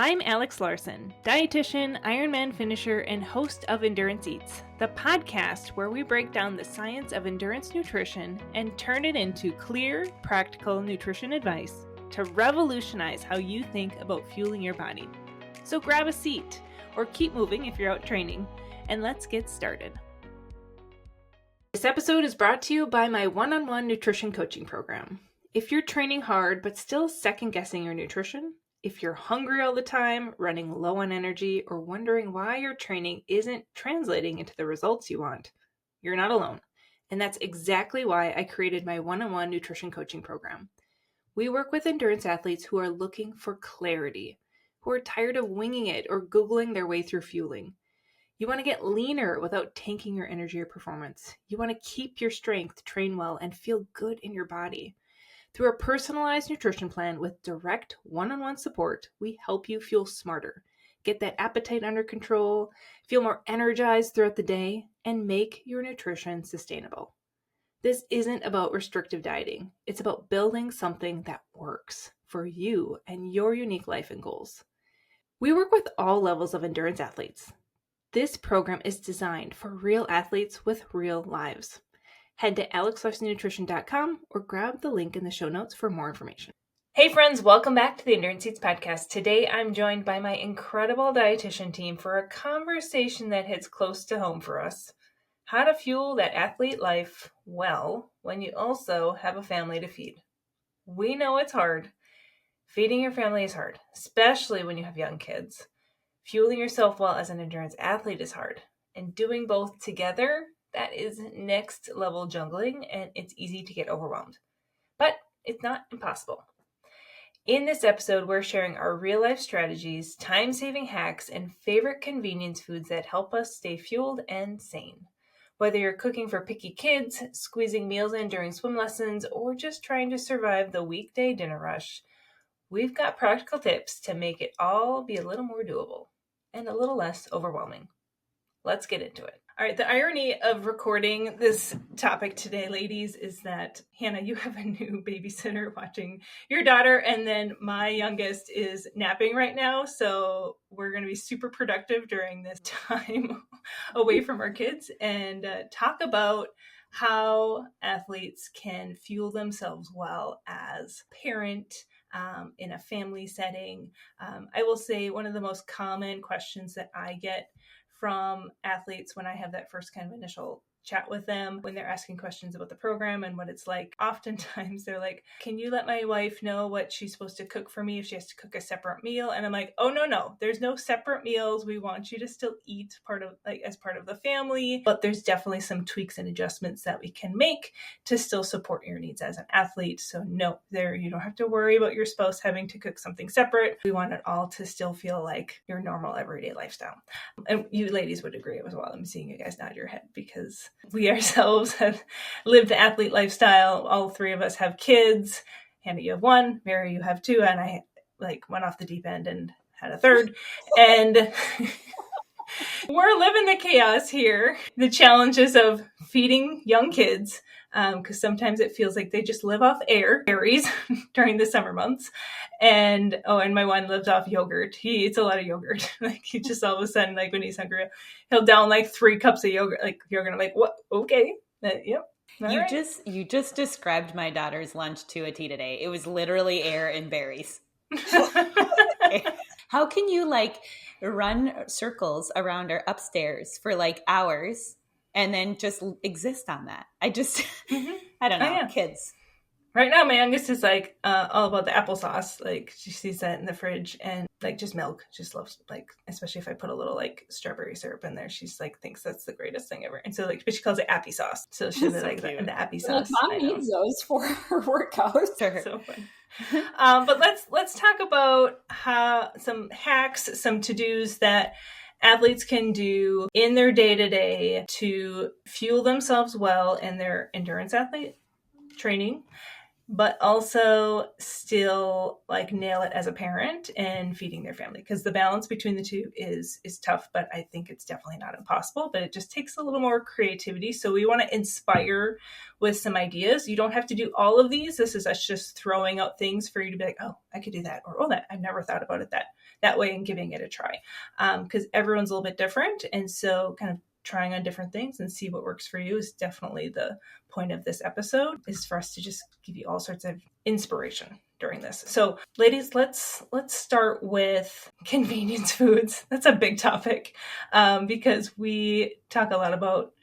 I'm Alex Larson, dietitian, Ironman finisher, and host of Endurance Eats, the podcast where we break down the science of endurance nutrition and turn it into clear, practical nutrition advice to revolutionize how you think about fueling your body. So grab a seat, or keep moving if you're out training, and let's get started. This episode is brought to you by my one-on-one nutrition coaching program. If you're training hard but still second-guessing your nutrition, if you're hungry all the time, running low on energy, or wondering why your training isn't translating into the results you want, you're not alone. And that's exactly why I created my one-on-one nutrition coaching program. We work with endurance athletes who are looking for clarity, who are tired of winging it or Googling their way through fueling. You want to get leaner without tanking your energy or performance. You want to keep your strength, train well, and feel good in your body. Through a personalized nutrition plan with direct one-on-one support, we help you fuel smarter, get that appetite under control, feel more energized throughout the day, and make your nutrition sustainable. This isn't about restrictive dieting. It's about building something that works for you and your unique life and goals. We work with all levels of endurance athletes. This program is designed for real athletes with real lives. Head to alexlarsonnutrition.com or grab the link in the show notes for more information. Hey friends, welcome back to the Endurance Eats podcast. Today I'm joined by my incredible dietitian team for a conversation that hits close to home for us. How to fuel that athlete life well when you also have a family to feed. We know it's hard. Feeding your family is hard, especially when you have young kids. Fueling yourself well as an endurance athlete is hard. And doing both together, that is next level juggling, and it's easy to get overwhelmed. But it's not impossible. In this episode, we're sharing our real life strategies, time-saving hacks, and favorite convenience foods that help us stay fueled and sane. Whether you're cooking for picky kids, squeezing meals in during swim lessons, or just trying to survive the weekday dinner rush, we've got practical tips to make it all be a little more doable and a little less overwhelming. Let's get into it. All right, the irony of recording this topic today, ladies, is that, Hannah, you have a new babysitter watching your daughter, and then my youngest is napping right now, so we're going to be super productive during this time away from our kids and talk about how athletes can fuel themselves well as a parent, in a family setting. I will say one of the most common questions that I get from athletes when I have that first kind of initial chat with them, when they're asking questions about the program and what it's like, oftentimes they're like, can you let my wife know what she's supposed to cook for me if she has to cook a separate meal? And I'm like, oh, no, there's no separate meals. We want you to still eat as part of the family, but there's definitely some tweaks and adjustments that we can make to still support your needs as an athlete. So no, you don't have to worry about your spouse having to cook something separate. We want it all to still feel like your normal everyday lifestyle. And you ladies would agree as well. I'm seeing you guys nod your head because we ourselves have lived the athlete lifestyle. All three of us have kids. Hannah, you have one. Mary, you have two. And I went off the deep end and had a third. And we're living the chaos here. The challenges of feeding young kids, because sometimes it feels like they just live off berries during the summer months. And my one lives off yogurt. He eats a lot of yogurt. He just all of a sudden, when he's hungry, he'll down 3 cups of yogurt. Yogurt. I'm like, what? Okay. Yep. You just described my daughter's lunch to a T today. It was literally air and berries. How can you run circles around our upstairs for hours and then just exist on that? I don't know. Kids. Right now, my youngest is all about the applesauce. She sees that in the fridge and just milk. Just loves especially if I put a little strawberry syrup in there. She's thinks that's the greatest thing ever. And so but she calls it appy sauce. So she's the appy sauce. Mom needs those for her workouts. So fun. But let's talk about some hacks, some to-dos that athletes can do in their day-to-day to fuel themselves well in their endurance athlete training, but also still nail it as a parent and feeding their family, because the balance between the two is tough, but I think it's definitely not impossible, but it just takes a little more creativity. So we want to inspire with some ideas. You don't have to do all of these. This is us just throwing out things for you to be like, oh, I could do that, or oh, that I've never thought about it that way and giving it a try. Because everyone's a little bit different. And so kind of trying on different things and see what works for you is definitely the point of this episode, is for us to just give you all sorts of inspiration during this. So ladies, let's start with convenience foods. That's a big topic, because we talk a lot about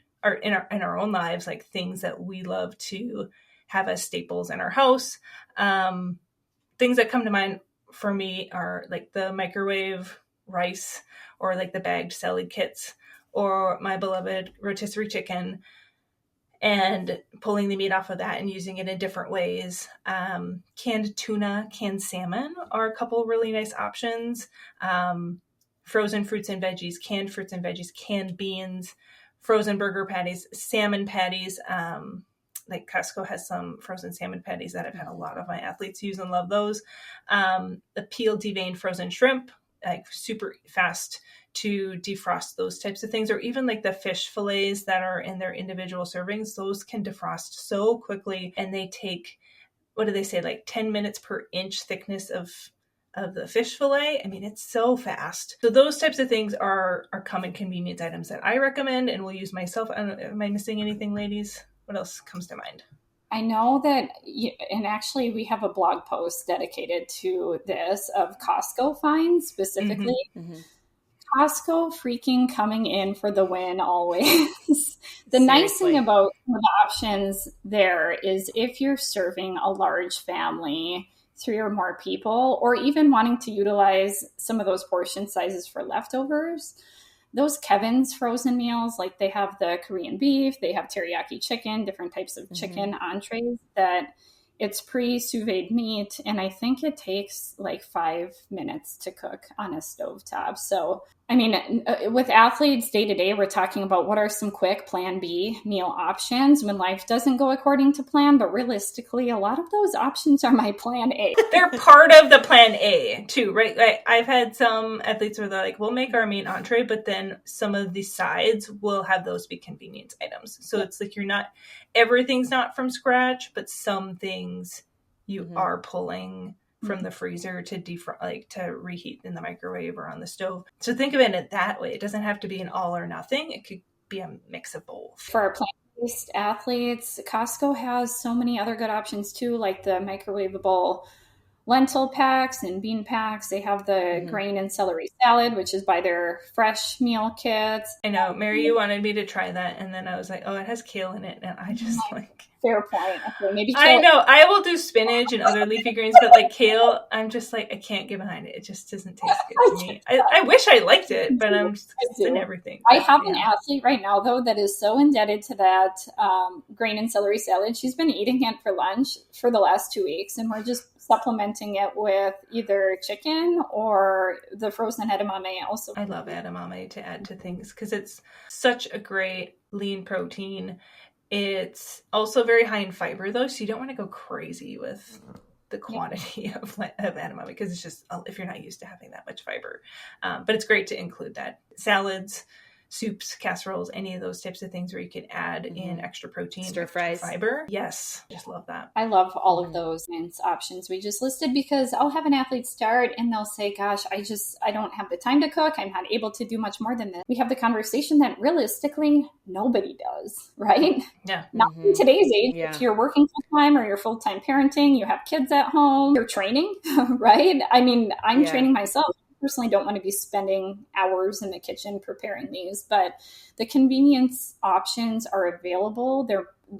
in our own lives, like things that we love to have as staples in our house. Things that come to mind for me are like the microwave rice, or like the bagged salad kits, or my beloved rotisserie chicken, and pulling the meat off of that and using it in different ways. Canned tuna, canned salmon are a couple really nice options. Frozen fruits and veggies, canned fruits and veggies, canned beans, frozen burger patties, salmon patties. Like Costco has some frozen salmon patties that I've had a lot of my athletes use and love those. The peeled, deveined frozen shrimp, like super fast to defrost, those types of things. Or even like the fish fillets that are in their individual servings, those can defrost so quickly, and they take, what do they say, like 10 minutes per inch thickness of the fish fillet. I mean, it's so fast. So those types of things are common convenience items that I recommend and will use myself. I don't know, am I missing anything, ladies? What else comes to mind? I know that, and actually we have a blog post dedicated to this, of Costco finds specifically. Mm-hmm. Mm-hmm. Costco freaking coming in for the win always. The nice thing about the options there is if you're serving a large family, 3 or more people, or even wanting to utilize some of those portion sizes for leftovers, those Kevin's frozen meals, like they have the Korean beef, they have teriyaki chicken, different types of chicken entrees that it's pre-sous vide meat. And I think it takes like 5 minutes to cook on a stovetop. So, I mean, with athletes day to day, we're talking about what are some quick plan B meal options when life doesn't go according to plan. But realistically, a lot of those options are my plan A. They're part of the plan A too, right? Like, I've had some athletes where they're like, we'll make our main entree, but then some of the sides will have those be convenience items. So it's like everything's not from scratch, but some things you are pulling from the freezer to to reheat in the microwave or on the stove. So think of it that way. It doesn't have to be an all or nothing. It could be a mix of both. For our plant-based athletes, Costco has so many other good options too, like the microwavable lentil packs and bean packs. They have the grain and celery salad, which is by their fresh meal kits. I know, Mary, you wanted me to try that, and then I was like, oh, it has kale in it, and I just fair point. Okay, maybe kale. I know, I will do spinach and other leafy greens, but like kale, I'm just like, I can't get behind it. It just doesn't taste good to me. I wish I liked it, but I'm just in everything. I have an athlete right now, though, that is so indebted to that grain and celery salad. She's been eating it for lunch for the last 2 weeks, and we're just supplementing it with either chicken or the frozen edamame. Also, I love edamame to add to things because it's such a great lean protein. It's also very high in fiber, though, so you don't want to go crazy with the quantity of edamame because it's just, if you're not used to having that much fiber. But it's great to include that. Salads, soups, casseroles, any of those types of things where you can add in extra protein, stir fries, fiber. Yes, just love that. I love all of those options we just listed, because I'll have an athlete start and they'll say, gosh, I don't have the time to cook. I'm not able to do much more than this. We have the conversation that realistically nobody does, right? Yeah. Not in today's age. Yeah. If you're working full time or you're full-time parenting, you have kids at home, you're training, right? I mean, I'm training myself. Personally don't want to be spending hours in the kitchen preparing these, but the convenience options are available.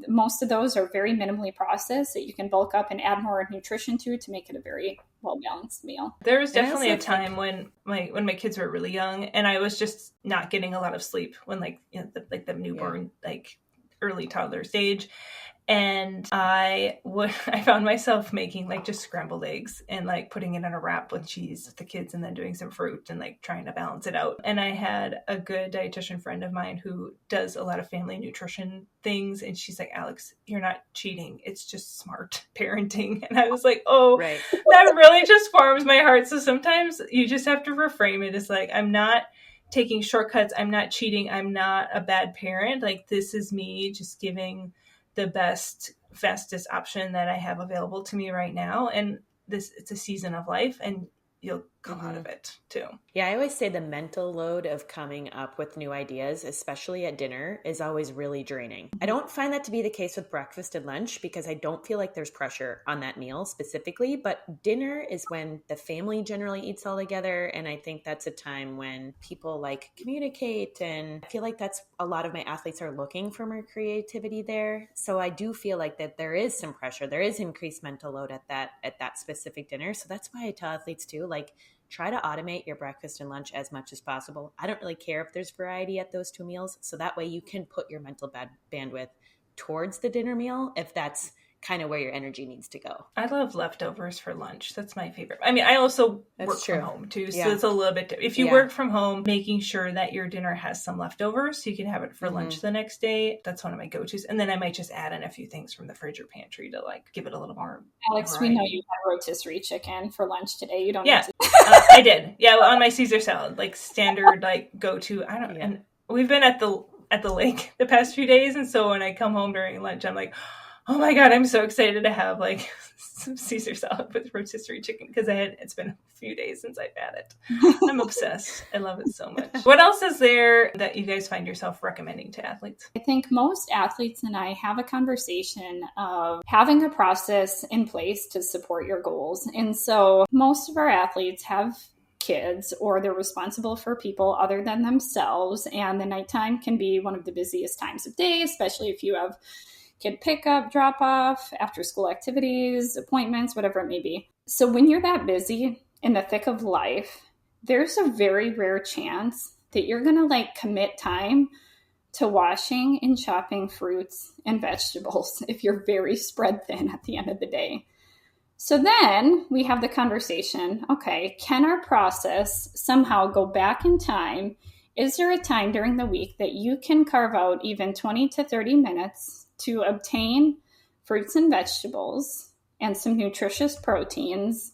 Most of those are very minimally processed that you can bulk up and add more nutrition to make it a very well-balanced meal. There was definitely a time when my kids were really young and I was just not getting a lot of sleep when the newborn, early toddler stage. And I found myself making just scrambled eggs and putting it in a wrap with cheese with the kids and then doing some fruit and trying to balance it out. And I had a good dietitian friend of mine who does a lot of family nutrition things. And she's like, Alex, you're not cheating. It's just smart parenting. And I was like, oh, right. That really just warms my heart. So sometimes you just have to reframe it as I'm not taking shortcuts. I'm not cheating. I'm not a bad parent. This is me just giving the best, fastest option that I have available to me right now. And it's a season of life and you'll come out of it too. Yeah, I always say the mental load of coming up with new ideas, especially at dinner, is always really draining. I don't find that to be the case with breakfast and lunch because I don't feel like there's pressure on that meal specifically, but dinner is when the family generally eats all together, and I think that's a time when people like communicate, and I feel like that's a lot of my athletes are looking for more creativity there. So I do feel like that there is some pressure, there is increased mental load at that specific dinner. So that's why I tell athletes too, like, try to automate your breakfast and lunch as much as possible. I don't really care if there's variety at those two meals. So that way you can put your mental bandwidth towards the dinner meal if that's kind of where your energy needs to go. I love leftovers for lunch. That's my favorite. I mean, I also work from home too. So it's a little bit, if you work from home, making sure that your dinner has some leftovers so you can have it for lunch the next day. That's one of my go-tos. And then I might just add in a few things from the fridge or pantry to like give it a little more Alex, variety. We know you had rotisserie chicken for lunch today. You don't need to. I did. Yeah. On my Caesar salad, like standard, like go-to. And we've been at the lake the past few days. And so when I come home during lunch, I'm like, oh my God, I'm so excited to have like some Caesar salad with rotisserie chicken because it's been a few days since I've had it. I'm obsessed. I love it so much. What else is there that you guys find yourself recommending to athletes? I think most athletes and I have a conversation of having a process in place to support your goals. And so most of our athletes have kids or they're responsible for people other than themselves. And the nighttime can be one of the busiest times of day, especially if you have kid pickup, drop off, after school activities, appointments, whatever it may be. So when you're that busy in the thick of life, there's a very rare chance that you're going to like commit time to washing and chopping fruits and vegetables if you're very spread thin at the end of the day. So then we have the conversation, okay, can our process somehow go back in time? Is there a time during the week that you can carve out even 20 to 30 minutes to obtain fruits and vegetables and some nutritious proteins,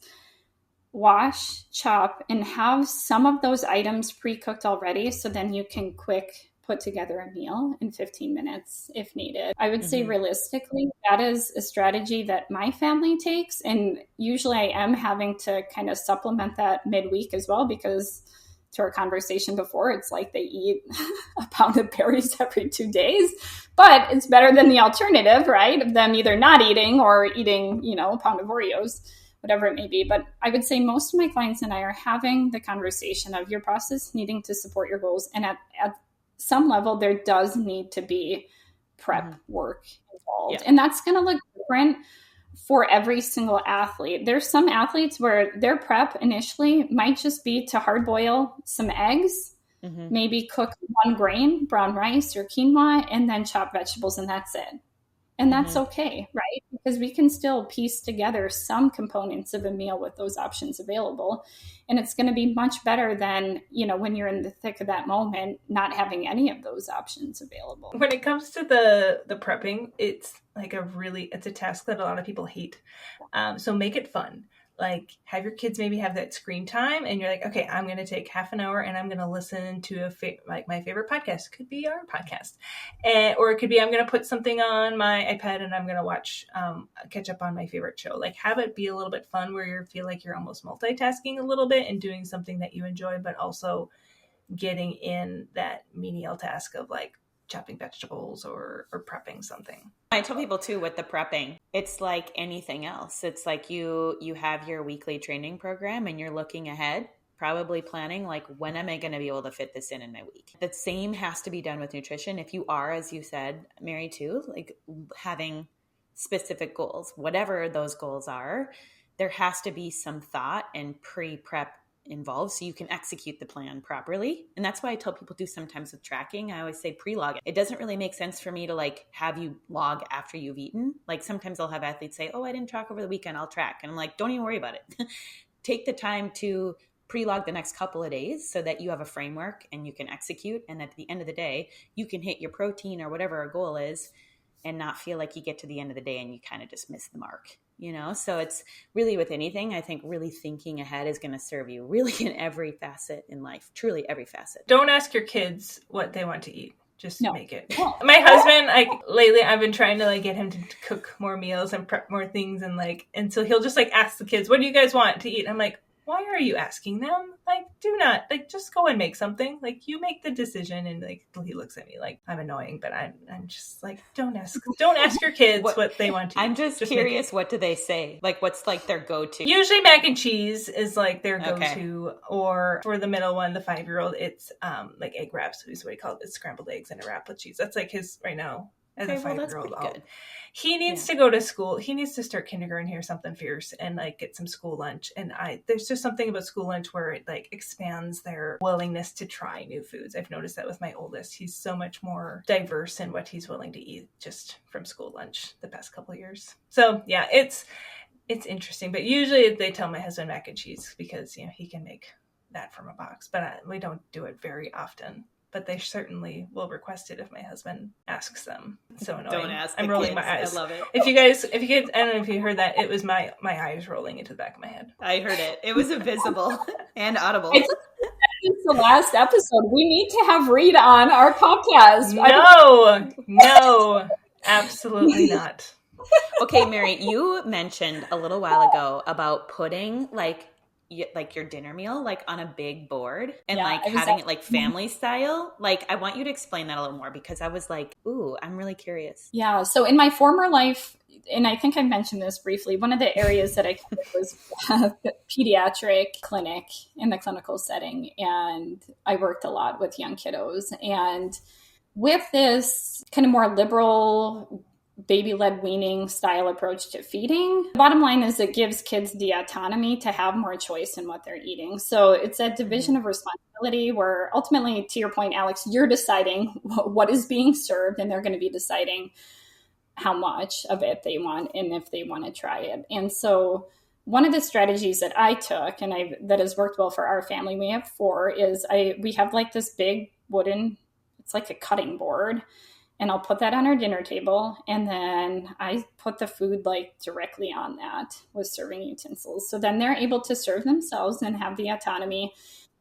wash, chop, and have some of those items pre-cooked already so then you can quick put together a meal in 15 minutes if needed. I would say realistically, that is a strategy that my family takes. And usually I am having to kind of supplement that midweek as well because to our conversation before, it's like they eat a pound of berries every 2 days, but it's better than the alternative, right? Of them either not eating or eating, a pound of Oreos, whatever it may be. But I would say most of my clients and I are having the conversation of your process needing to support your goals. And at some level, there does need to be prep work involved. Yeah. And that's going to look different for every single athlete. There's some athletes where their prep initially might just be to hard boil some eggs, maybe cook one grain, brown rice or quinoa, and then chop vegetables, and that's it. And that's okay, right? Because we can still piece together some components of a meal with those options available. And it's going to be much better than, when you're in the thick of that moment, not having any of those options available. When it comes to the prepping, it's like it's a task that a lot of people hate. So make it fun. Like have your kids maybe have that screen time and you're like, okay, I'm going to take half an hour and I'm going to listen to my favorite podcast. Could be our podcast. Or it could be, I'm going to put something on my iPad and I'm going to watch, catch up on my favorite show. Like have it be a little bit fun where you feel like you're almost multitasking a little bit and doing something that you enjoy, but also getting in that menial task of like chopping vegetables or prepping something. I tell people too with the prepping, it's like anything else. It's like you have your weekly training program and you're looking ahead, probably planning like, when am I going to be able to fit this in my week? The same has to be done with nutrition. If you are, as you said, Mary too, like having specific goals, whatever those goals are, there has to be some thought and pre-prep involved so you can execute the plan properly. And that's why I tell people to sometimes with tracking, I always say pre-log it. It doesn't really make sense for me to like have you log after you've eaten. Like sometimes I'll have athletes say, oh, I didn't track over the weekend, I'll track. And I'm like, don't even worry about it. Take the time to pre-log the next couple of days so that you have a framework and you can execute. And at the end of the day, you can hit your protein or whatever our goal is and not feel like you get to the end of the day and you kind of just miss the mark. So it's really with anything, I think really thinking ahead is going to serve you really in every facet in life, truly every facet. Don't ask your kids what they want to eat. Just make it. My husband, lately I've been trying to get him to cook more meals and prep more things and so he'll just ask the kids, what do you guys want to eat? I'm like, why are you asking them? Like, do not, like, just go and make something. Like, you make the decision. And like, he looks at me like I'm annoying, but I'm just like, don't ask your kids what they want to eat. I'm just curious, what do they say? Like, what's like their go-to? Usually mac and cheese is like their go-to, or for the middle one, the 5-year-old, it's like egg wraps, is what he called it. It's scrambled eggs and a wrap with cheese. That's like his right now. As a 5-year-old, he needs to go to school. He needs to start kindergarten here, something fierce, and like get some school lunch. And there's just something about school lunch where it like expands their willingness to try new foods. I've noticed that with my oldest. He's so much more diverse in what he's willing to eat just from school lunch the past couple of years. So yeah, it's interesting. But usually they tell my husband mac and cheese because, you know, he can make that from a box. But we don't do it very often. But they certainly will request it if my husband asks them. So annoying. Don't ask. I'm rolling my eyes. I love it. If you guys, I don't know if you heard that. It was my eyes rolling into the back of my head. I heard it. It was visible and audible. It's the last episode. We need to have Reed on our podcast. No, absolutely not. Okay, Mary, you mentioned a little while ago about putting like your dinner meal like on a big board and having it like family style. Like, I want you to explain that a little more because I was like, ooh, I'm really curious. Yeah. So in my former life, and I think I mentioned this briefly, one of the areas that I covered was the pediatric clinic in the clinical setting. And I worked a lot with young kiddos. And with this kind of more liberal baby-led weaning style approach to feeding, the bottom line is it gives kids the autonomy to have more choice in what they're eating. So it's a division of responsibility where ultimately, to your point, Alex, you're deciding what is being served, and they're going to be deciding how much of it they want and if they want to try it. And so one of the strategies that I took and that has worked well for our family, we have 4, is we have like this big wooden, it's like a cutting board. And I'll put that on our dinner table. And then I put the food like directly on that with serving utensils. So then they're able to serve themselves and have the autonomy.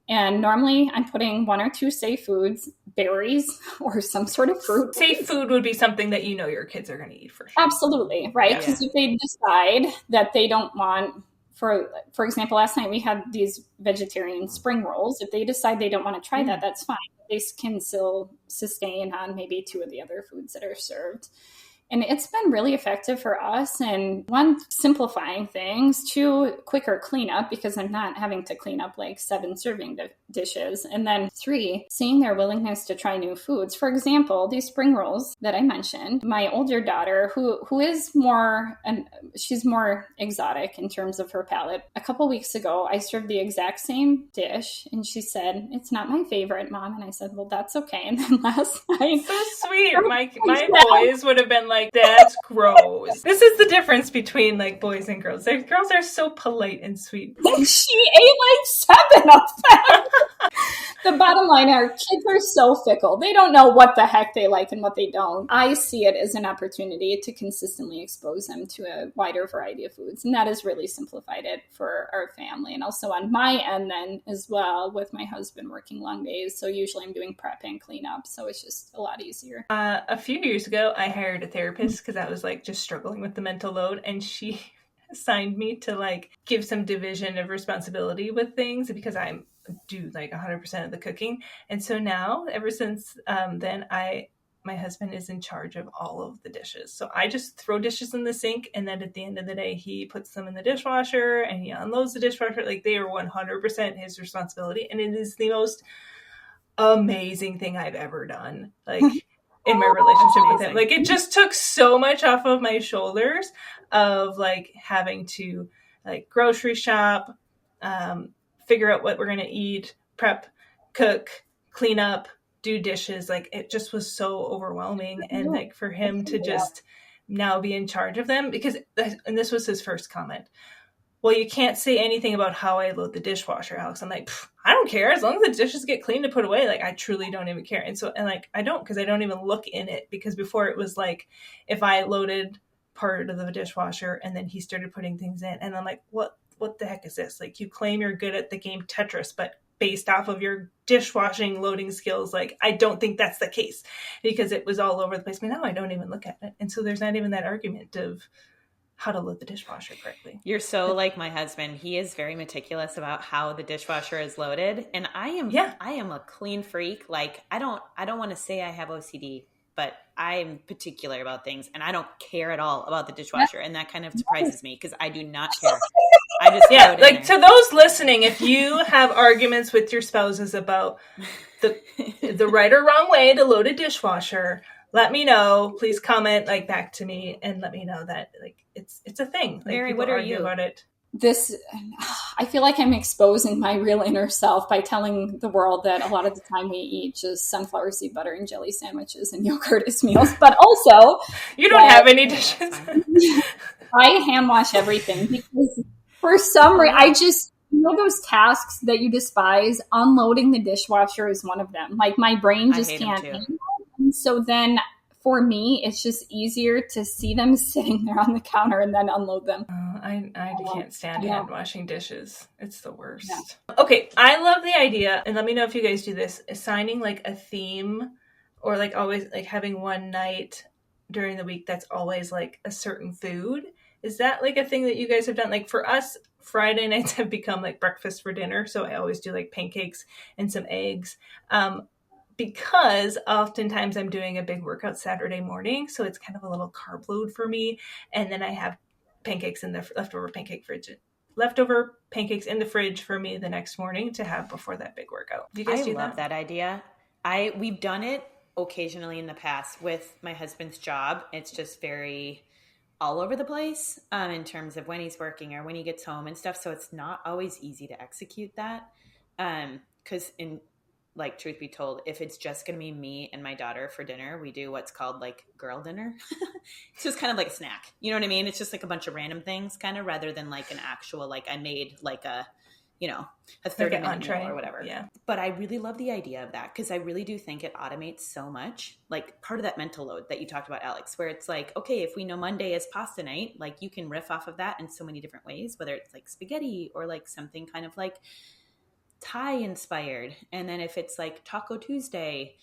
And normally I'm putting 1 or 2 safe foods, berries or some sort of fruit. Safe food would be something that you know your kids are going to eat for sure. Absolutely. Right. Because if they decide that they don't want, for example, last night we had these vegetarian spring rolls. If they decide they don't want to try that, that's fine. They can still sustain on maybe 2 of the other foods that are served. And it's been really effective for us. And 1, simplifying things. 2, quicker cleanup because I'm not having to clean up like 7 serving dishes. And then 3, seeing their willingness to try new foods. For example, these spring rolls that I mentioned, my older daughter, who is more, and she's more exotic in terms of her palate. A couple weeks ago, I served the exact same dish and she said, "It's not my favorite, Mom." And I said, "Well, that's okay." And then last night, so sweet. My boys would have been like, "That's gross." This is the difference between like boys and girls. Girls are so polite and sweet. She ate like 7 of them. The bottom line, our kids are so fickle. They don't know what the heck they like and what they don't. I see it as an opportunity to consistently expose them to a wider variety of foods. And that has really simplified it for our family. And also on my end then as well, with my husband working long days. So usually I'm doing prep and cleanup. So it's just a lot easier. A few years ago, I hired a therapist because I was like just struggling with the mental load. And she assigned me to like give some division of responsibility with things because I do like 100% of the cooking. And so now, ever since then, my husband is in charge of all of the dishes. So I just throw dishes in the sink, and then at the end of the day, he puts them in the dishwasher and he unloads the dishwasher. Like, they are 100% his responsibility. And it is the most amazing thing I've ever done. Like, in my relationship with him. Like, it just took so much off of my shoulders of like having to like grocery shop, figure out what we're going to eat, prep, cook, clean up, do dishes. Like, it just was so overwhelming. And like for him to just now be in charge of them, because, and this was his first comment, "Well, you can't say anything about how I load the dishwasher, Alex." I'm like, I don't care. As long as the dishes get cleaned and put away, like, I truly don't even care. And so, and like, I don't, because I don't even look in it, because before it was like, if I loaded part of the dishwasher and then he started putting things in, and I'm like, what the heck is this? Like, you claim you're good at the game Tetris, but based off of your dishwashing loading skills, like, I don't think that's the case, because it was all over the place. But now I don't even look at it. And so there's not even that argument of how to load the dishwasher correctly. You're so like my husband. He is very meticulous about how the dishwasher is loaded. And I am a clean freak. Like I don't want to say I have OCD, but I'm particular about things and I don't care at all about the dishwasher. And that kind of surprises me because I do not care. I just like to those listening, if you have arguments with your spouses about the right or wrong way to load a dishwasher, let me know. Please comment like back to me and let me know that like it's a thing. Like, Mary, what are you about it? I feel like I'm exposing my real inner self by telling the world that a lot of the time we eat just sunflower seed butter and jelly sandwiches and yogurt as meals, but also you don't have any dishes. I hand wash everything because for some reason, I just, those tasks that you despise, unloading the dishwasher is one of them. Like my brain just can't handle it. And so then for me, it's just easier to see them sitting there on the counter and then unload them. I can't stand hand washing dishes. It's the worst. Yeah. Okay, I love the idea, and let me know if you guys do this, assigning like a theme or like always like having one night during the week that's always like a certain food. Is that like a thing that you guys have done? Like for us, Friday nights have become like breakfast for dinner. So I always do like pancakes and some eggs. Because oftentimes I'm doing a big workout Saturday morning. So it's kind of a little carb load for me. And then I have pancakes in the leftover pancakes in the fridge for me the next morning to have before that big workout. Do you guys do that? I love that idea. We've done it occasionally in the past with my husband's job. It's just very all over the place in terms of when he's working or when he gets home and stuff. So it's not always easy to execute that. Because in like, truth be told, if it's just going to be me and my daughter for dinner, we do what's called like girl dinner. It's just kind of like a snack. You know what I mean? It's just like a bunch of random things kind of rather than like an actual, like I made like a 30-minute meal or whatever. Yeah. But I really love the idea of that because I really do think it automates so much. Like part of that mental load that you talked about, Alex, where it's like, okay, if we know Monday is pasta night, like you can riff off of that in so many different ways, whether it's like spaghetti or like something kind of like Thai inspired. And then if it's like Taco Tuesday,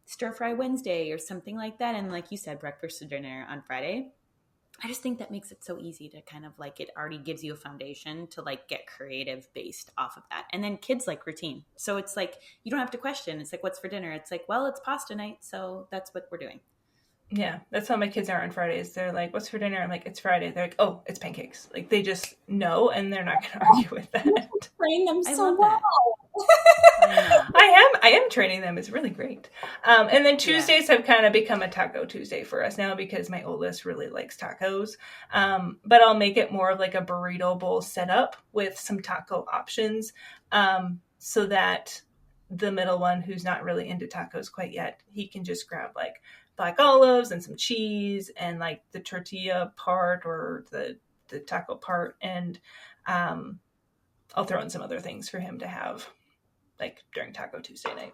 Stir Fry Wednesday or something like that. And like you said, breakfast or dinner on Friday. I just think that makes it so easy to kind of like, it already gives you a foundation to like get creative based off of that. And then kids like routine. So it's like, you don't have to question. It's like, what's for dinner? It's like, well, it's pasta night. So that's what we're doing. Yeah, that's how my kids are on Fridays. They're like, what's for dinner? I'm like, it's Friday. They're like, oh, it's pancakes. Like they just know and they're not going to argue with that. Train them so well. I am training them. It's really great. And then Tuesdays have kind of become a Taco Tuesday for us now because my oldest really likes tacos. But I'll make it more of like a burrito bowl setup with some taco options so that the middle one who's not really into tacos quite yet, he can just grab like black olives and some cheese and like the tortilla part or the taco part. And I'll throw in some other things for him to have like during Taco Tuesday night.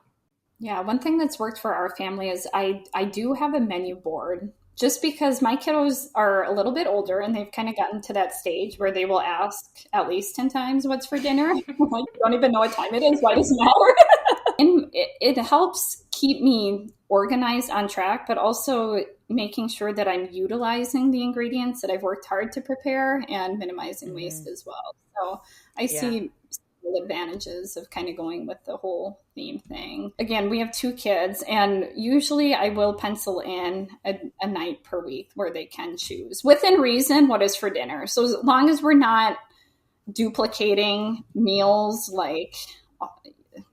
Yeah, one thing that's worked for our family is I do have a menu board just because my kiddos are a little bit older and they've kind of gotten to that stage where they will ask at least 10 times what's for dinner. Like, you don't even know what time it is. Why does it matter? And it helps keep me organized on track, but also making sure that I'm utilizing the ingredients that I've worked hard to prepare and minimizing waste as well. So I see advantages of kind of going with the whole theme thing. Again, we have 2 kids and usually I will pencil in a night per week where they can choose within reason what is for dinner. So as long as we're not duplicating meals like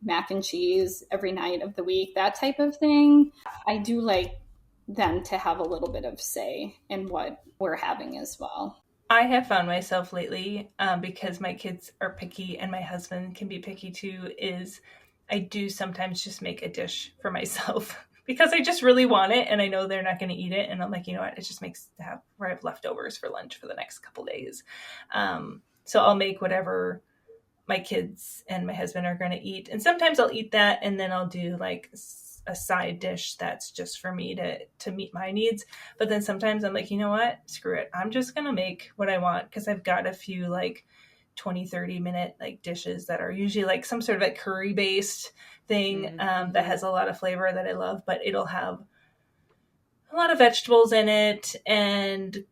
mac and cheese every night of the week, that type of thing, I do like them to have a little bit of say in what we're having as well. I have found myself lately, because my kids are picky and my husband can be picky too, is I do sometimes just make a dish for myself because I just really want it and I know they're not going to eat it. And I'm like, you know what, it just makes to have where I have leftovers for lunch for the next couple days. So I'll make whatever my kids and my husband are going to eat. And sometimes I'll eat that and then I'll do like a side dish that's just for me to meet my needs. But then sometimes I'm like, you know what, screw it, I'm just gonna make what I want because I've got a few like 20-30 minute like dishes that are usually like some sort of like curry based thing that has a lot of flavor that I love, but it'll have a lot of vegetables in it and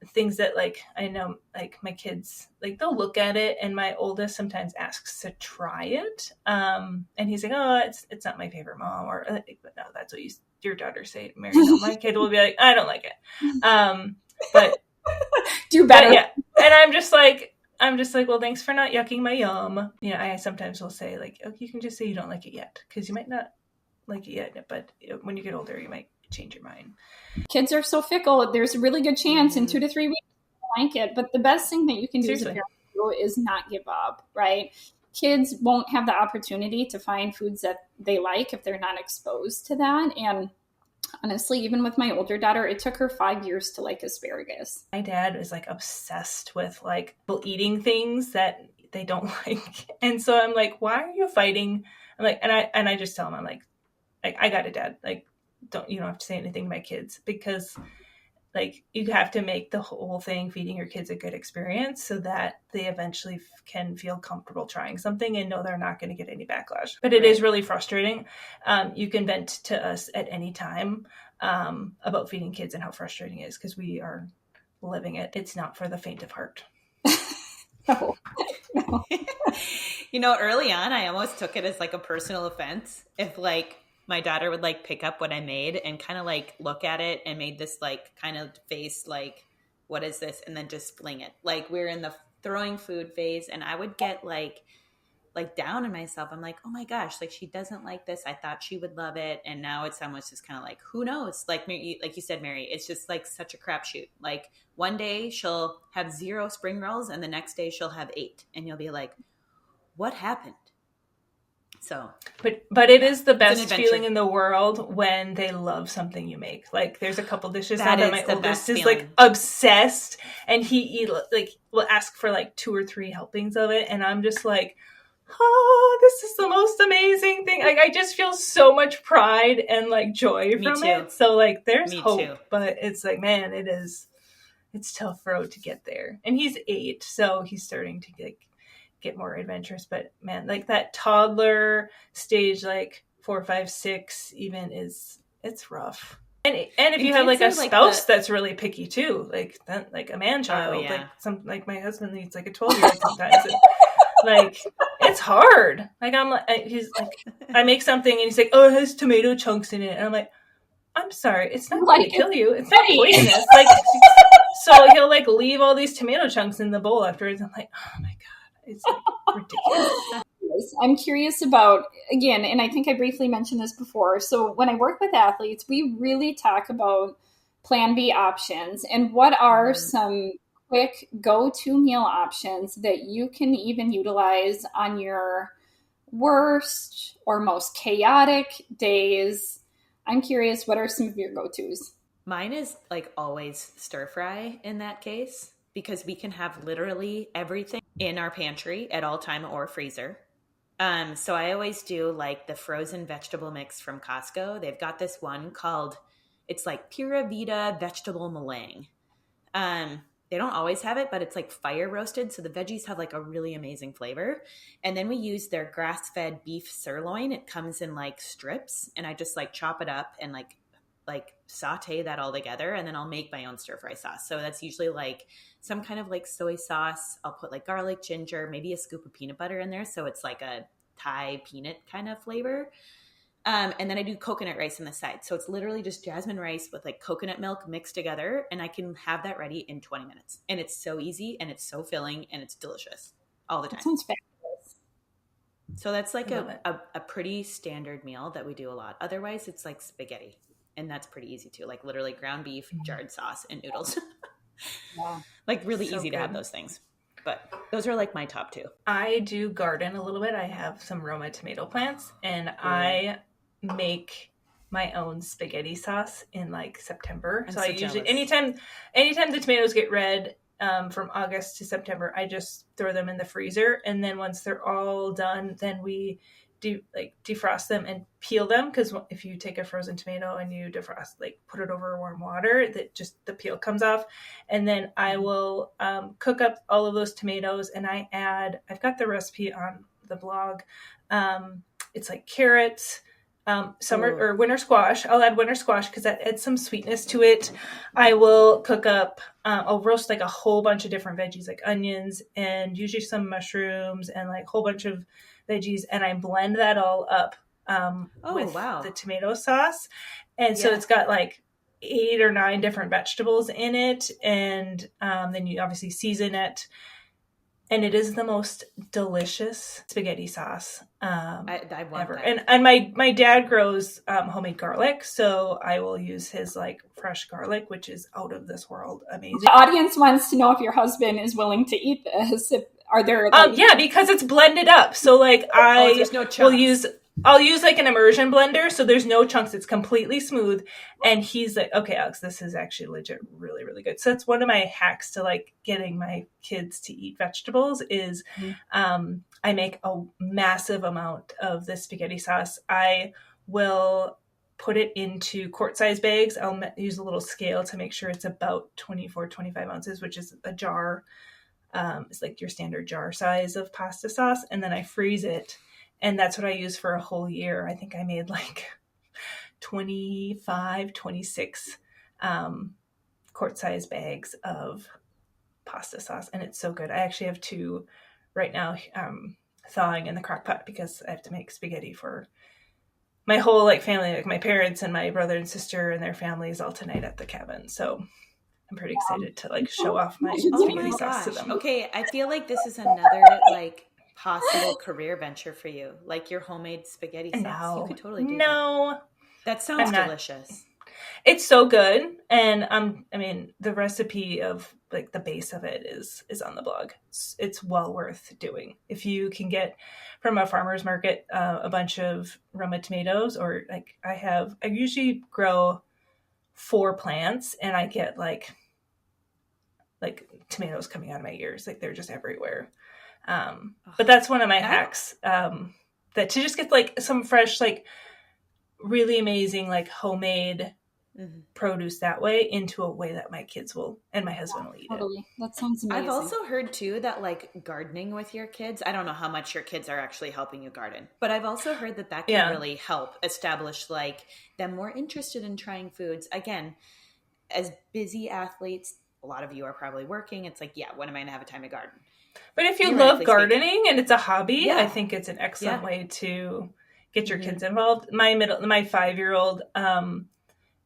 things that like, I know like my kids, like they'll look at it, and my oldest sometimes asks to try it. And he's like, oh, it's not my favorite, Mom. Or, but no, that's what your daughter say, Mary. No, my kid will be like, I don't like it. But do better. Yeah. And I'm just like, well, thanks for not yucking my yum. I sometimes will say like, oh, you can just say you don't like it yet, because you might not like it yet, but when you get older, you might change your mind. Kids are so fickle. There's a really good chance in 2 to 3 weeks you like it. But the best thing that you can do as a parent is not give up, right? Kids won't have the opportunity to find foods that they like if they're not exposed to that. And honestly, even with my older daughter, it took her 5 years to like asparagus. My dad is like obsessed with like people eating things that they don't like. And so I'm like, why are you fighting? I'm like, and I just tell him, I'm like, I got it, Dad. Like, you don't have to say anything to my kids, because like you have to make the whole thing, feeding your kids, a good experience so that they eventually can feel comfortable trying something and know they're not going to get any backlash. But it is really frustrating. You can vent to us at any time about feeding kids and how frustrating it is, because we are living it. It's not for the faint of heart. No. Early on, I almost took it as like a personal offense if like my daughter would like pick up what I made and kind of like look at it and made this like kind of face like, what is this? And then just fling it. Like we're in the throwing food phase, and I would get like down on myself. I'm like, oh my gosh, like she doesn't like this. I thought she would love it. And now it's almost just kind of like, who knows? Like you said, Mary, it's just like such a crapshoot. Like one day she'll have 0 spring rolls and the next day she'll have 8. And you'll be like, what happened? So, but it is the best feeling in the world when they love something you make. Like there's a couple dishes now that my oldest is like obsessed, and he will ask for like 2 or 3 helpings of it, and I'm just like, oh, this is the most amazing thing. Like I just feel so much pride and like joy from it. So like there's hope, but it's like, man, it's tough road to get there. And he's 8, so he's starting to get more adventurous, but man, like that toddler stage, like 4, 5, 6 even, it's rough. And if you have like a spouse that's really picky too, like that, like a man child, like my husband needs like a 12-year-old sometimes. And, like it's hard. Like he's like, I make something and he's like, oh, it has tomato chunks in it, and I'm like, I'm sorry, it's not going to kill you. It's not poisonous. Like, so he'll like leave all these tomato chunks in the bowl afterwards. I'm like, oh my God. It's like ridiculous. I'm curious about, again, and I think I briefly mentioned this before. So when I work with athletes, we really talk about Plan B options and what are some quick go-to meal options that you can even utilize on your worst or most chaotic days. I'm curious, what are some of your go-tos? Mine is like always stir fry in that case, because we can have literally everything in our pantry at all time or freezer. So I always do like the frozen vegetable mix from Costco. They've got this one called, it's like Pura Vida vegetable meringue. They don't always have it, but it's like fire roasted. So the veggies have like a really amazing flavor. And then we use their grass-fed beef sirloin. It comes in like strips, and I just like chop it up and like saute that all together, and then I'll make my own stir fry sauce. So that's usually like some kind of like soy sauce. I'll put like garlic, ginger, maybe a scoop of peanut butter in there, so it's like a Thai peanut kind of flavor. And then I do coconut rice on the side. So it's literally just jasmine rice with like coconut milk mixed together, and I can have that ready in 20 minutes. And it's so easy, and it's so filling, and it's delicious all the time. That sounds fabulous. So that's like a pretty standard meal that we do a lot. Otherwise, it's like spaghetti. And that's pretty easy too. Like literally ground beef, jarred sauce, and noodles. Yeah. Like really easy to have those things. But those are like my top 2. I do garden a little bit. I have some Roma tomato plants, and I make my own spaghetti sauce in like September. So I usually, anytime the tomatoes get red, from August to September, I just throw them in the freezer. And then once they're all done, then we defrost them and peel them, because if you take a frozen tomato and you defrost, like put it over warm water, that just the peel comes off. And then I will cook up all of those tomatoes, and I've got the recipe on the blog. It's like carrots, summer or winter squash. I'll add winter squash because that adds some sweetness to it. I will cook up, I'll roast like a whole bunch of different veggies, like onions and usually some mushrooms and like a whole bunch of veggies. And I blend that all up with the tomato sauce. And so it's got like 8 or 9 different vegetables in it. And then you obviously season it. And it is the most delicious spaghetti sauce I want ever. That. And my dad grows homemade garlic, so I will use his like fresh garlic, which is out of this world amazing. The audience wants to know if your husband is willing to eat this. Are there? Yeah, because it's blended up. So like I'll use like an immersion blender, so there's no chunks. It's completely smooth. And he's like, okay, Alex, this is actually legit really, really good. So that's one of my hacks to like getting my kids to eat vegetables is I make a massive amount of this spaghetti sauce. I will put it into quart-size bags. I'll use a little scale to make sure it's about 24, 25 ounces, which is a jar. It's like your standard jar size of pasta sauce. And then I freeze it. And that's what I use for a whole year. I think I made like 25, 26 quart-size bags of pasta sauce. And it's so good. I actually have 2 right now thawing in the crock pot because I have to make spaghetti for my whole like family, like my parents and my brother and sister and their families all tonight at the cabin. So I'm pretty excited to like show off my spaghetti sauce to them. Okay, I feel like this is another like possible career venture for you, like your homemade spaghetti sauce. You could totally do that. That sounds delicious. It's so good, and I mean, the recipe of like the base of it is on the blog. It's well worth doing if you can get from a farmer's market a bunch of Roma tomatoes, or like I usually grow 4 plants, and I get like tomatoes coming out of my ears, like they're just everywhere. But that's one of my hacks, that to just get like some fresh, like really amazing, like homemade produce that way into a way that my kids will, and my husband will eat it. That sounds amazing. I've also heard too that like gardening with your kids, I don't know how much your kids are actually helping you garden, but I've also heard that can really help establish like them more interested in trying foods. Again, as busy athletes, a lot of you are probably working. It's like, when am I going to have a time to garden? But if you love gardening and it's a hobby, I think it's an excellent way to get your kids involved. My 5-year-old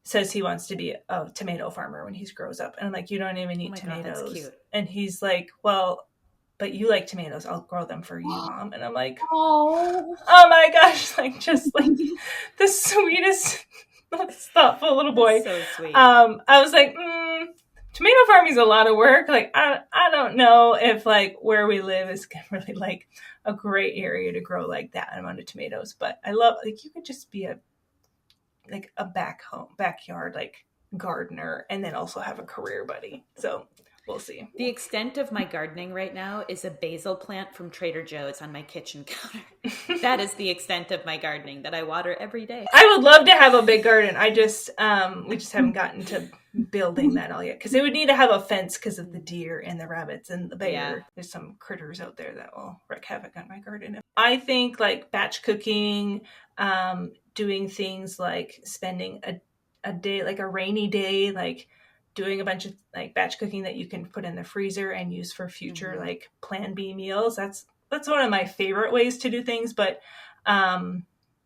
says he wants to be a tomato farmer when he grows up. And I'm like, you don't even eat tomatoes. God, that's cute. And he's like, well, but you like tomatoes. I'll grow them for you, Mom. And I'm like, oh my gosh, like just like the sweetest, most thoughtful little boy. So sweet. I was like, tomato farming is a lot of work. Like, I don't know if like where we live is really like a great area to grow like that amount of tomatoes. But I love, like, you could just be a backyard, like gardener, and then also have a career buddy. So we'll see. The extent of my gardening right now is a basil plant from Trader Joe's on my kitchen counter. That is the extent of my gardening that I water every day. I would love to have a big garden. I just, we just haven't gotten to building that all yet. Cause it would need to have a fence because of the deer and the rabbits and the bear. Yeah. There's some critters out there that will wreak havoc on my garden. I think like batch cooking, doing things like spending a day, like a rainy day, like doing a bunch of like batch cooking that you can put in the freezer and use for future like plan B meals. That's one of my favorite ways to do things. But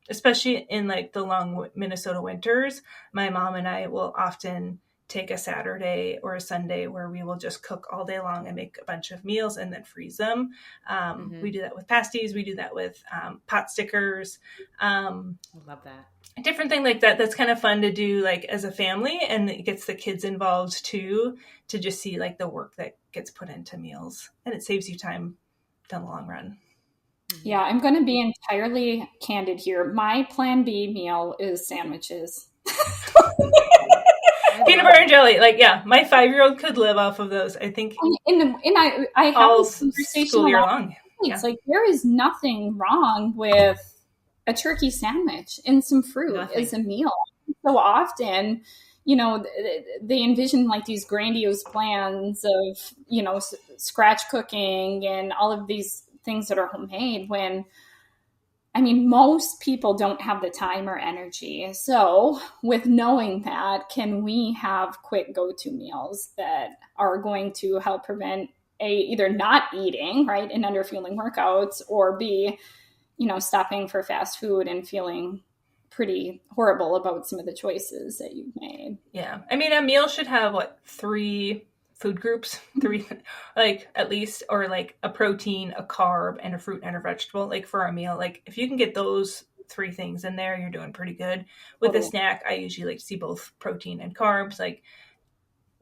especially in like the long Minnesota winters, my mom and I will often take a Saturday or a Sunday where we will just cook all day long and make a bunch of meals and then freeze them. We do that with pasties. We do that with pot stickers. I love that. A different thing like that. That's kind of fun to do like as a family, and it gets the kids involved too, to just see like the work that gets put into meals, and it saves you time down the long run. Yeah, I'm going to be entirely candid here. My plan B meal is sandwiches. Peanut butter and jelly. Like, yeah, my 5-year-old could live off of those. I think. And I have all this conversation school year long. It's like there is nothing wrong with a turkey sandwich and some fruit as a meal. So often, they envision like these grandiose plans of, scratch cooking and all of these things that are homemade when I mean, most people don't have the time or energy. So with knowing that, can we have quick go-to meals that are going to help prevent either not eating, right, and underfueling workouts, or B, stopping for fast food and feeling pretty horrible about some of the choices that you've made. Yeah. I mean, a meal should have 3 food groups, 3, like at least, or like a protein, a carb, and a fruit and a vegetable. Like for a meal, like if you can get those 3 things in there, you're doing pretty good. With a snack, I usually like to see both protein and carbs, like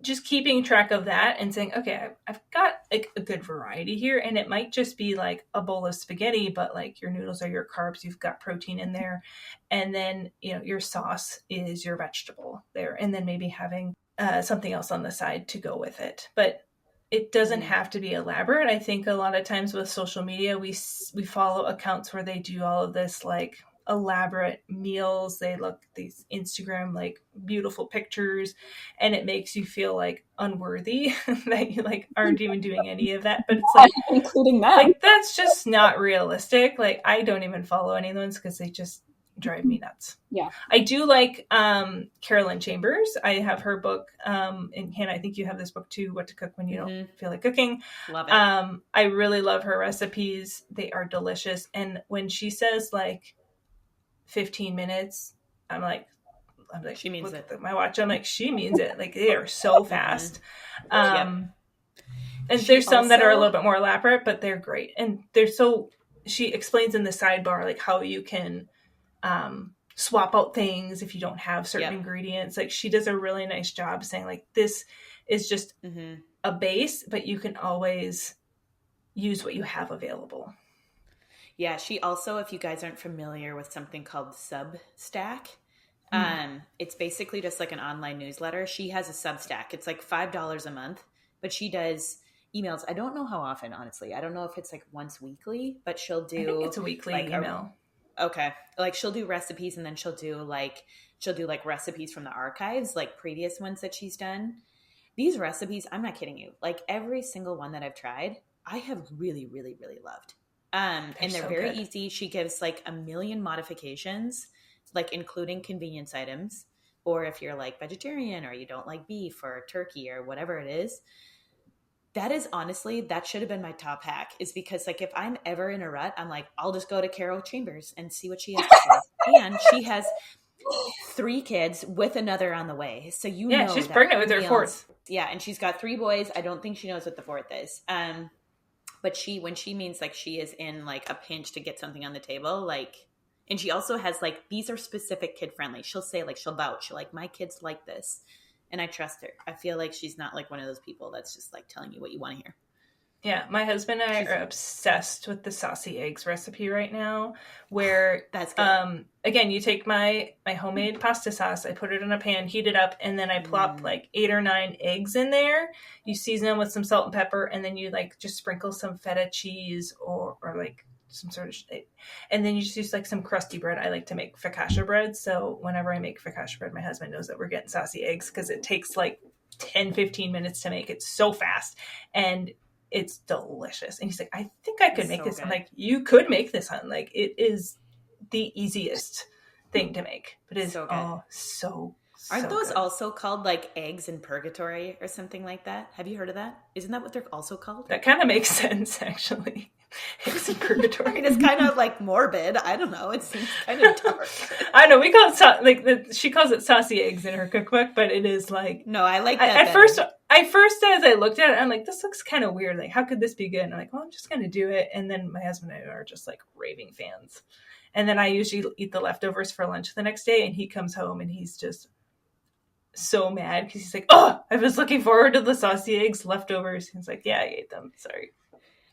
just keeping track of that and saying, okay, I've got like a good variety here. And it might just be like a bowl of spaghetti, but like your noodles are your carbs, you've got protein in there. And then, your sauce is your vegetable there. And then maybe having something else on the side to go with it. But it doesn't have to be elaborate. I think a lot of times with social media, we follow accounts where they do all of this like elaborate meals. They look these Instagram like beautiful pictures, and it makes you feel like unworthy that you like aren't even doing any of that. But it's like including that, like that's just not realistic. Like I don't even follow any of those because they just drive me nuts. Yeah, I do like Carolyn Chambers. I have her book, and Hannah, I think you have this book too, What to Cook When You Don't Feel Like Cooking. Love it. I really love her recipes. They are delicious. And when she says like 15 minutes, I'm like she means it. At my watch, I'm like, she means it. Like they are so fast. And there's some that are a little bit more elaborate, but they're great. And she explains in the sidebar like how you can swap out things if you don't have certain ingredients. Like she does a really nice job saying like this is just a base, but you can always use what you have available. Yeah, she also, if you guys aren't familiar with something called Substack, it's basically just like an online newsletter. She has a Substack. It's like $5 a month, but she does emails. I don't know how often, honestly. I don't know if it's like once weekly, but she'll do. I think it's a weekly email. Okay. Like she'll do recipes, and then she'll do like recipes from the archives, like previous ones that she's done. These recipes, I'm not kidding you. Like every single one that I've tried, I have really, really, really loved. And they're very easy. She gives like a million modifications, like including convenience items, or if you're like vegetarian or you don't like beef or turkey or whatever it is. That is honestly, that should have been my top hack, is because like if I'm ever in a rut, I'm like, I'll just go to Carol Chambers and see what she has to say. And she has 3 kids with another on the way. So know she's pregnant with her 4th. Yeah, and she's got 3 boys. I don't think she knows what the 4th is. But when she means like she is in like a pinch to get something on the table, like, and she also has like, these are specific kid friendly. She'll say like, she'll vouch. She'll like, my kids like this. And I trust her. I feel like she's not like one of those people that's just like telling you what you want to hear. Yeah, my husband and I are obsessed with the saucy eggs recipe right now, where that's good. Again, you take my homemade pasta sauce, I put it in a pan, heat it up, and then I plop like 8 or 9 eggs in there. You season them with some salt and pepper, and then you like just sprinkle some feta cheese or like some sort of and then you just use like some crusty bread. I like to make focaccia bread, so whenever I make focaccia bread, my husband knows that we're getting saucy eggs because it takes like 10-15 minutes to make. It's so fast and it's delicious. And he's like, I think I could make this. Good. I'm like, you could make this, hon. Like it is the easiest thing to make, but it's so Aren't those good. Also called like eggs in purgatory or something like that? Have you heard of that? Isn't that what they're also called? That kind of makes sense, actually. Eggs in purgatory. I mean, it's kind of like morbid. I don't know. It seems kind of dark. I know we call it she calls it saucy eggs in her cookbook, but it is like no. I like that. At first, as I looked at it, I'm like, this looks kind of weird. Like, how could this be good? And I'm like, well, I'm just gonna do it. And then my husband and I are just like raving fans. And then I usually eat the leftovers for lunch the next day, and he comes home and he's just so mad because he's like, oh, I was looking forward to the saucy eggs leftovers. He's like, yeah, I ate them. Sorry.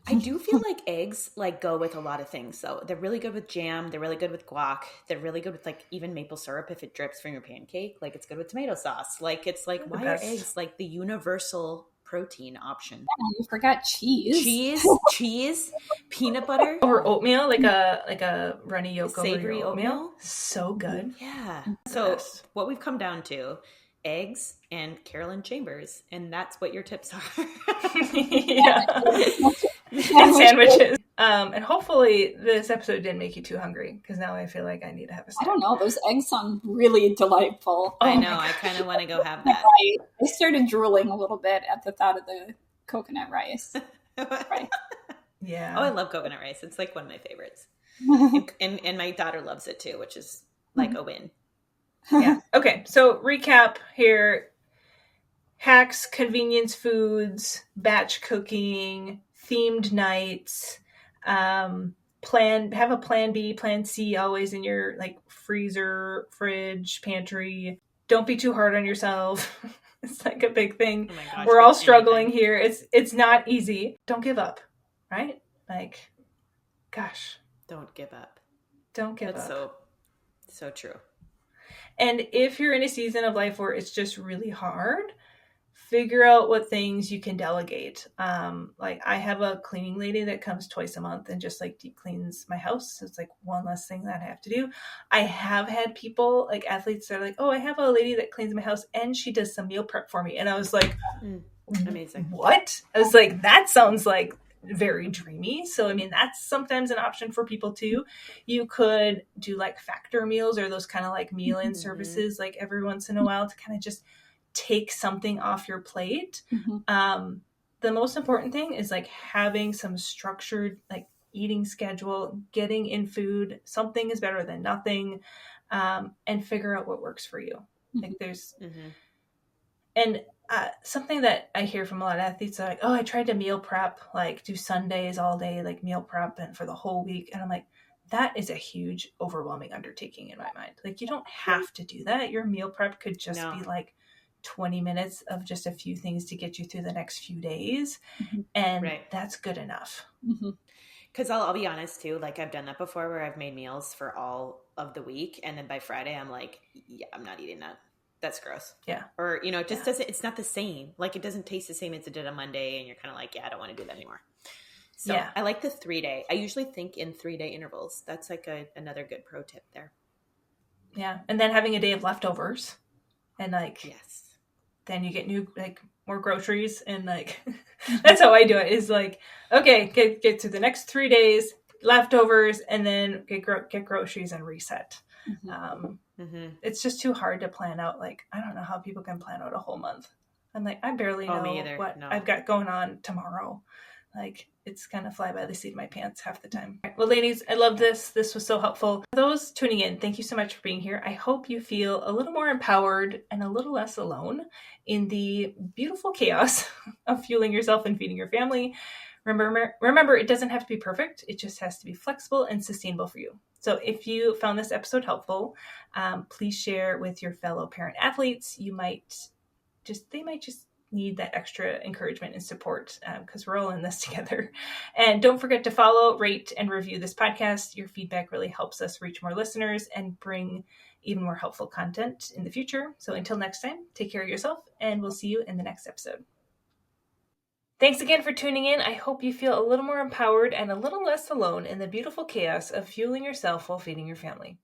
I do feel like eggs like go with a lot of things. So they're really good with jam. They're really good with guac. They're really good with like even maple syrup if it drips from your pancake. Like it's good with tomato sauce. Like it's like, why are eggs like the universal protein option? Yeah, you forgot cheese. Cheese, peanut butter over oatmeal, like a runny yolk savory over oatmeal. So good. Yeah. So what we've come down to: eggs and Carolyn Chambers, and that's what your tips are. Yeah. and sandwiches. And hopefully this episode didn't make you too hungry, because now I feel like I need to have a snack. I don't know. Those eggs sound really delightful. I know. I kind of want to go have that. I started drooling a little bit at the thought of the coconut rice. Right. Yeah. Oh, I love coconut rice. It's like one of my favorites. and my daughter loves it too, which is like a win. Yeah. Okay. So recap here. Hacks, convenience foods, batch cooking, themed nights, have a plan B, plan C always in your like freezer, fridge, pantry. Don't be too hard on yourself. It's like a big thing. Oh my gosh, we're all struggling here. It's not easy. Don't give up, right? Like, gosh. Don't give up. Don't give That's up. So true. And if you're in a season of life where it's just really hard, figure out what things you can delegate. Like I have a cleaning lady that comes twice a month and just like deep cleans my house. So it's like one less thing that I have to do. I have had people, like athletes, that are like, oh, I have a lady that cleans my house and she does some meal prep for me. And I was like, amazing. What? I was like, that sounds like very dreamy. So I mean, that's sometimes an option for people too. You could do like factor meals or those kind of like meal in services like every once in a while to kind of just take something off your plate. The most important thing is like having some structured like eating schedule, getting in food. Something is better than nothing, and figure out what works for you. Like there's and something that I hear from a lot of athletes are like, oh, I tried to meal prep, like do Sundays all day, like meal prep and for the whole week. And I'm like, that is a huge overwhelming undertaking in my mind. Like you don't have to do that. Your meal prep could just be like 20 minutes of just a few things to get you through the next few days. And that's good enough. Because I'll be honest too, like I've done that before where I've made meals for all of the week. And then by Friday, I'm like, yeah, I'm not eating that. That's gross. Yeah. Or, you know, it just doesn't, it's not the same. Like it doesn't taste the same as it did on Monday. And you're kind of like, yeah, I don't want to do that anymore. So I like the 3-day. I usually think in 3-day intervals. That's like another good pro tip there. Yeah. And then having a day of leftovers and like, then you get more groceries and like, that's how I do it is like, okay, get to the next 3 days, leftovers, and then get groceries and reset. It's just too hard to plan out. Like, I don't know how people can plan out a whole month. I'm like, I barely know what I've got going on tomorrow. Like, it's kind of fly by the seat of my pants half the time. Well, ladies, I love this. This was so helpful. For those tuning in, thank you so much for being here. I hope you feel a little more empowered and a little less alone in the beautiful chaos of fueling yourself and feeding your family. Remember, it doesn't have to be perfect. It just has to be flexible and sustainable for you. So if you found this episode helpful, please share with your fellow parent athletes. They might just need that extra encouragement and support because we're all in this together. And don't forget to follow, rate, and review this podcast. Your feedback really helps us reach more listeners and bring even more helpful content in the future. So until next time, take care of yourself, and we'll see you in the next episode. Thanks again for tuning in. I hope you feel a little more empowered and a little less alone in the beautiful chaos of fueling yourself while feeding your family.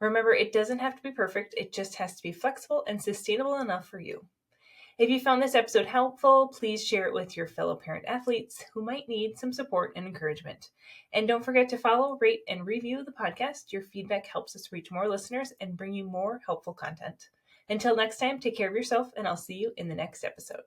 Remember, it doesn't have to be perfect. It just has to be flexible and sustainable enough for you. If you found this episode helpful, please share it with your fellow parent athletes who might need some support and encouragement. And don't forget to follow, rate, and review the podcast. Your feedback helps us reach more listeners and bring you more helpful content. Until next time, take care of yourself, and I'll see you in the next episode.